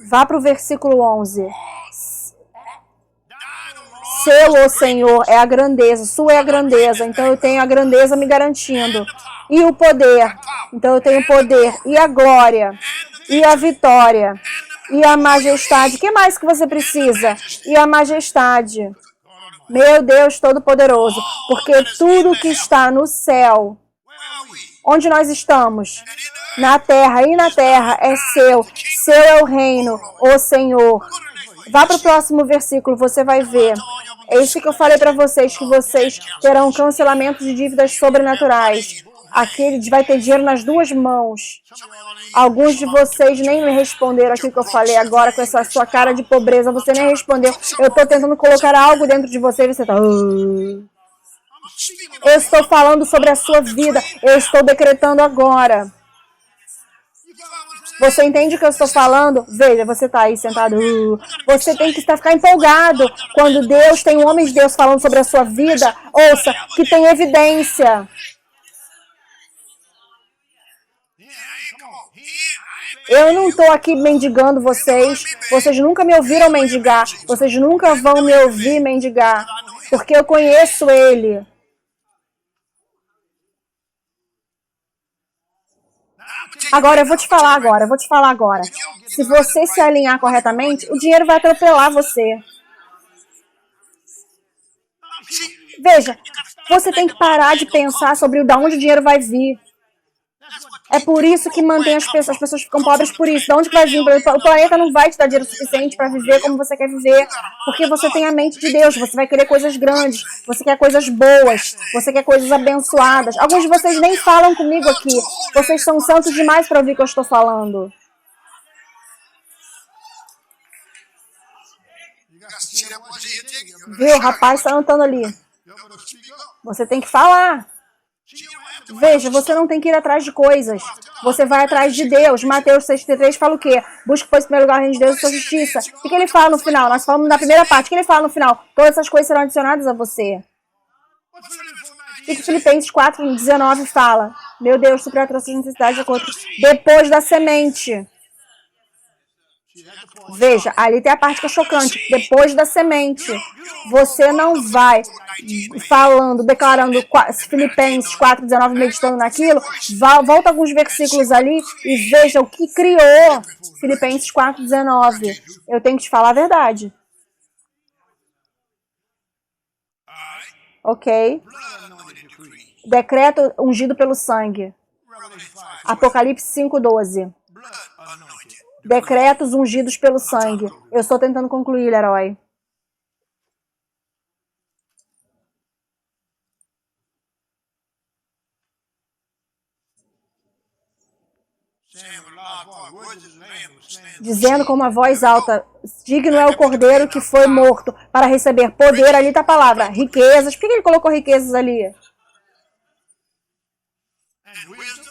Vá para o versículo 11. Seu, ó Senhor, é a grandeza, sua é a grandeza, então eu tenho a grandeza me garantindo. E o poder, então eu tenho o poder, e a glória, e a vitória, e a majestade. O que mais que você precisa? E a majestade. Meu Deus Todo-Poderoso, porque tudo que está no céu, onde nós estamos, na terra e na terra, é seu. Seu é o reino, ó Senhor. Vá para o próximo versículo, você vai ver. É isso que eu falei para vocês, que vocês terão cancelamento de dívidas sobrenaturais. Aquele vai ter dinheiro nas 2 mãos. Alguns de vocês nem me responderam aquilo que eu falei agora com essa sua cara de pobreza. Você nem respondeu. Eu estou tentando colocar algo dentro de você e você está... Eu estou falando sobre a sua vida. Eu estou decretando agora. Você entende o que eu estou falando? Veja, você está aí sentado. Você tem que ficar empolgado quando Deus tem um homem de Deus falando sobre a sua vida. Ouça, que tem evidência. Eu não estou aqui mendigando vocês. Vocês nunca me ouviram mendigar. Vocês nunca vão me ouvir mendigar. Porque eu conheço Ele. Agora, eu vou te falar agora. Se você se alinhar corretamente, o dinheiro vai atropelar você. Veja, você tem que parar de pensar sobre de onde o dinheiro vai vir. É por isso que mantém as pessoas ficam pobres por isso. De onde vai vir? O planeta não vai te dar dinheiro suficiente para viver como você quer viver, porque você tem a mente de Deus. Você vai querer coisas grandes, você quer coisas boas, você quer coisas abençoadas. Alguns de vocês nem falam comigo aqui. Vocês são santos demais para ouvir o que eu estou falando. Viu? O rapaz está andando ali. Você tem que falar. Veja, você não tem que ir atrás de coisas. Você vai atrás de Deus. Mateus 6,3 fala o quê? Busque, pois, em primeiro lugar o reino de Deus e sua justiça. O que ele fala no final? Nós falamos na primeira parte. O que ele fala no final? Todas essas coisas serão adicionadas a você. O que Filipenses 4,19 fala? Meu Deus, suprir a nossas necessidades de acordo. Depois da semente. Veja, ali tem a parte que é chocante. Depois da semente, você não vai falando, declarando Filipenses 4,19, meditando naquilo. Volta alguns versículos ali e veja o que criou Filipenses 4,19. Eu tenho que te falar a verdade. Ok? Decreto ungido pelo sangue. Apocalipse 5,12. Decretos ungidos pelo sangue. Eu estou tentando concluir, Leroy. Dizendo com uma voz alta, digno é o cordeiro que foi morto para receber poder. Ali está a palavra, riquezas. Por que ele colocou riquezas ali?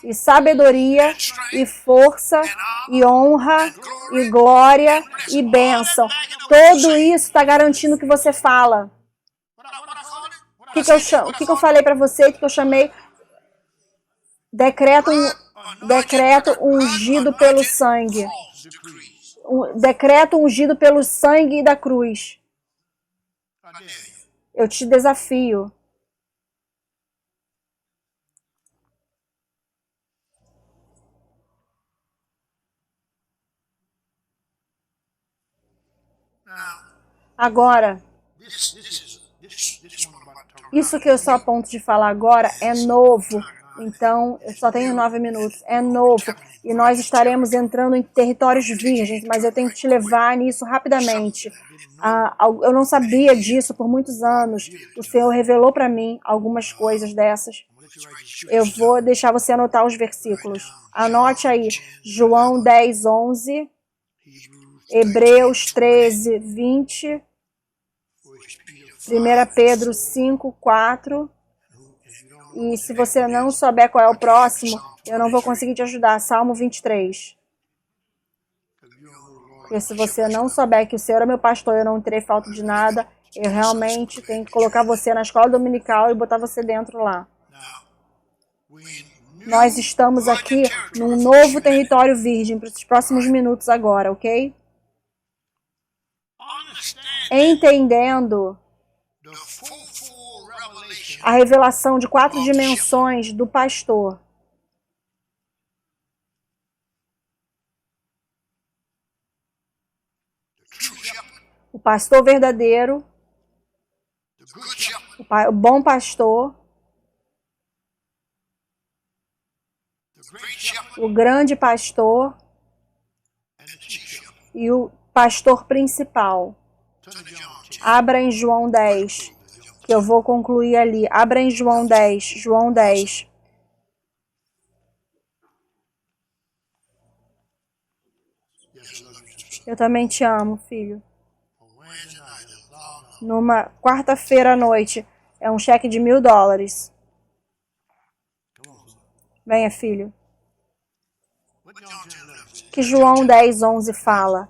E sabedoria, e força, e honra, e glória, e bênção. Tudo isso está garantindo o que você fala. O que eu falei para você, o que eu chamei? Decreto ungido pelo sangue. Decreto ungido pelo sangue da cruz. Eu te desafio. Agora, isso que eu estou a ponto de falar agora é novo. Então, eu só tenho 9 minutos. É novo. E nós estaremos entrando em territórios virgens, mas eu tenho que te levar nisso rapidamente. Eu não sabia disso por muitos anos. O Senhor revelou para mim algumas coisas dessas. Eu vou deixar você anotar os versículos. Anote aí. João 10, 11. Hebreus 13, 20. 1 Pedro 5, 4. E se você não souber qual é o próximo, eu não vou conseguir te ajudar. Salmo 23. Porque se você não souber que o Senhor é meu pastor e eu não terei falta de nada, eu realmente tenho que colocar você na escola dominical e botar você dentro lá. Nós estamos aqui num novo território virgem para os próximos minutos agora, ok? Entendendo a revelação de 4 dimensões do pastor. O pastor verdadeiro, o bom pastor, o grande pastor e o pastor principal. Abra em João 10, que eu vou concluir ali. Abra em João 10, João 10. Eu também te amo, filho. Numa quarta-feira à noite, é um cheque de $1.000. Venha, filho. que João 10:11 fala?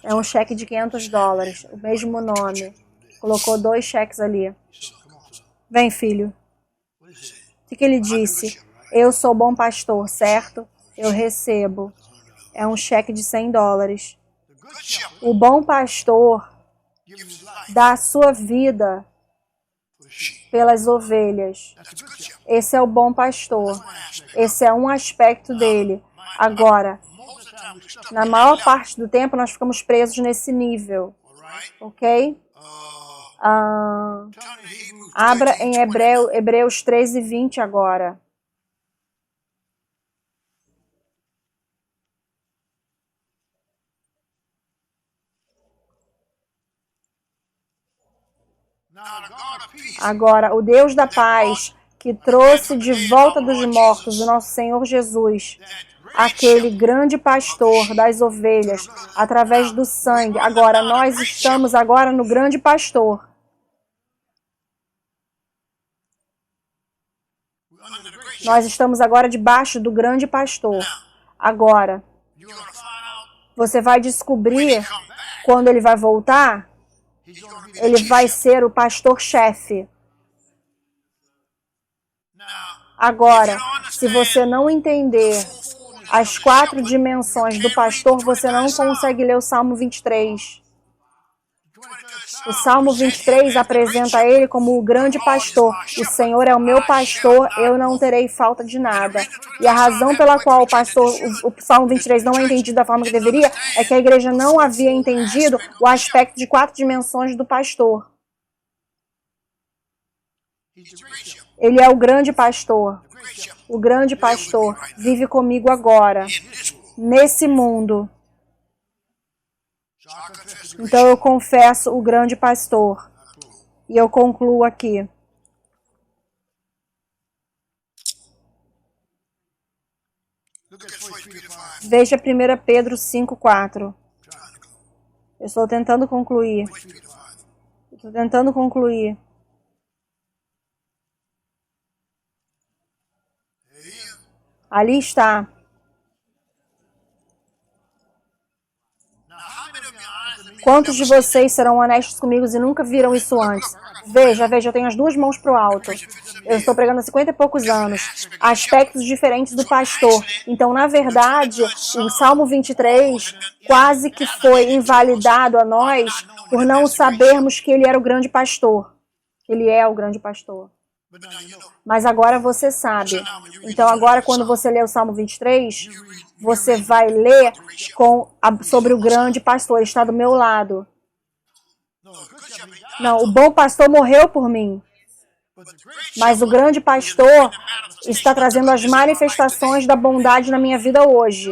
É um cheque de $500, o mesmo nome. Colocou 2 cheques ali. Vem, filho. O que ele disse? Eu sou bom pastor, certo? Eu recebo. É um cheque de $100. O bom pastor dá a sua vida pelas ovelhas. Esse é o bom pastor. Esse é um aspecto dele. Agora, na maior parte do tempo, nós ficamos presos nesse nível. Ok? Abra em Hebreus 13:20 agora. Agora, o Deus da paz, que trouxe de volta dos mortos o nosso Senhor Jesus, aquele grande pastor das ovelhas, através do sangue. Agora, nós estamos agora no grande pastor. Nós estamos agora debaixo do grande pastor. Agora, você vai descobrir, quando ele vai voltar, ele vai ser o pastor-chefe. Agora, se você não entender as 4 dimensões do pastor, você não consegue ler o Salmo 23. O Salmo 23 apresenta ele como o grande pastor. O Senhor é o meu pastor, eu não terei falta de nada. E a razão pela qual o Salmo 23 não é entendido da forma que deveria é que a igreja não havia entendido o aspecto de 4 dimensões do pastor. Ele é o grande pastor. O grande pastor vive comigo agora, nesse mundo. Então eu confesso o grande pastor. E eu concluo aqui. Veja 1 Pedro 5:4. Eu estou tentando concluir. Ali está. Quantos de vocês serão honestos comigo e nunca viram isso antes? Veja, eu tenho as 2 mãos para o alto. Eu estou pregando há 50 e poucos anos. Aspectos diferentes do pastor. Então, na verdade, o Salmo 23 quase que foi invalidado a nós por não sabermos que ele era o grande pastor. Ele é o grande pastor. Mas agora você sabe. Então agora quando você lê o Salmo 23, você vai ler sobre o grande pastor. Ele está do meu lado. Não, o bom pastor morreu por mim. Mas o grande pastor está trazendo as manifestações da bondade na minha vida hoje.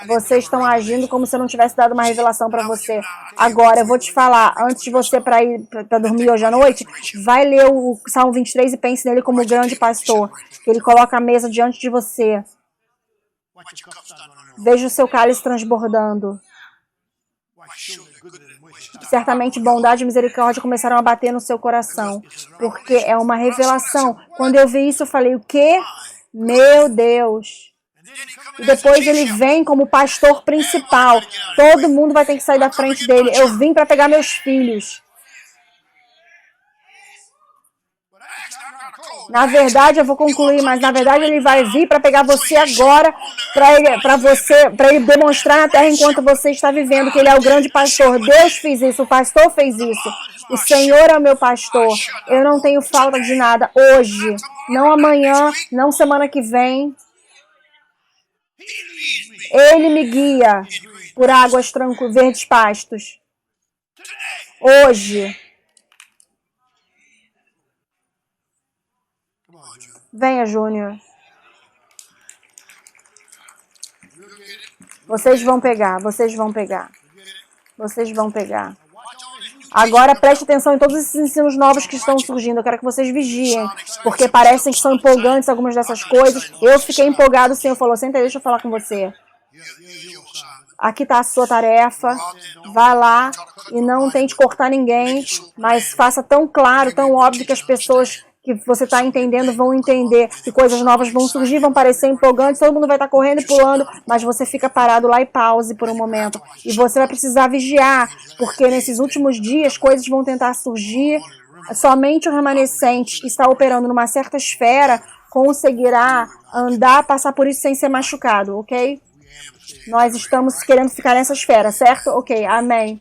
Vocês estão agindo como se eu não tivesse dado uma revelação para você. Agora, eu vou te falar, antes de você para dormir hoje à noite, vai ler o Salmo 23 e pense nele como o grande pastor. Ele coloca a mesa diante de você. Veja o seu cálice transbordando. Certamente bondade e misericórdia começaram a bater no seu coração, porque é uma revelação. Quando eu vi isso, eu falei, o quê? Meu Deus! E depois ele vem como pastor principal. Todo mundo vai ter que sair da frente dele. Eu vim para pegar meus filhos. Na verdade, eu vou concluir, mas na verdade ele vai vir para pegar você agora, para ele demonstrar na terra enquanto você está vivendo que ele é o grande pastor. Deus fez isso, o pastor fez isso. O Senhor é o meu pastor. Eu não tenho falta de nada hoje, não amanhã, não semana que vem. Ele me guia por águas tranquilas, verdes pastos. Hoje. Venha, Júnior. Vocês vão pegar. Agora preste atenção em todos esses ensinos novos que estão surgindo. Eu quero que vocês vigiem, porque parecem que são empolgantes algumas dessas coisas. Eu fiquei empolgado, o Senhor falou, senta aí, deixa eu falar com você. Aqui está a sua tarefa. Vá lá e não tente cortar ninguém, mas faça tão claro, tão óbvio que as pessoas que você está entendendo vão entender que coisas novas vão surgir, vão parecer empolgantes, todo mundo vai estar correndo e pulando, mas você fica parado lá e pause por um momento. E você vai precisar vigiar, porque nesses últimos dias coisas vão tentar surgir, somente o remanescente que está operando numa certa esfera conseguirá andar, passar por isso sem ser machucado, ok? Nós estamos querendo ficar nessa esfera, certo? Ok, amém.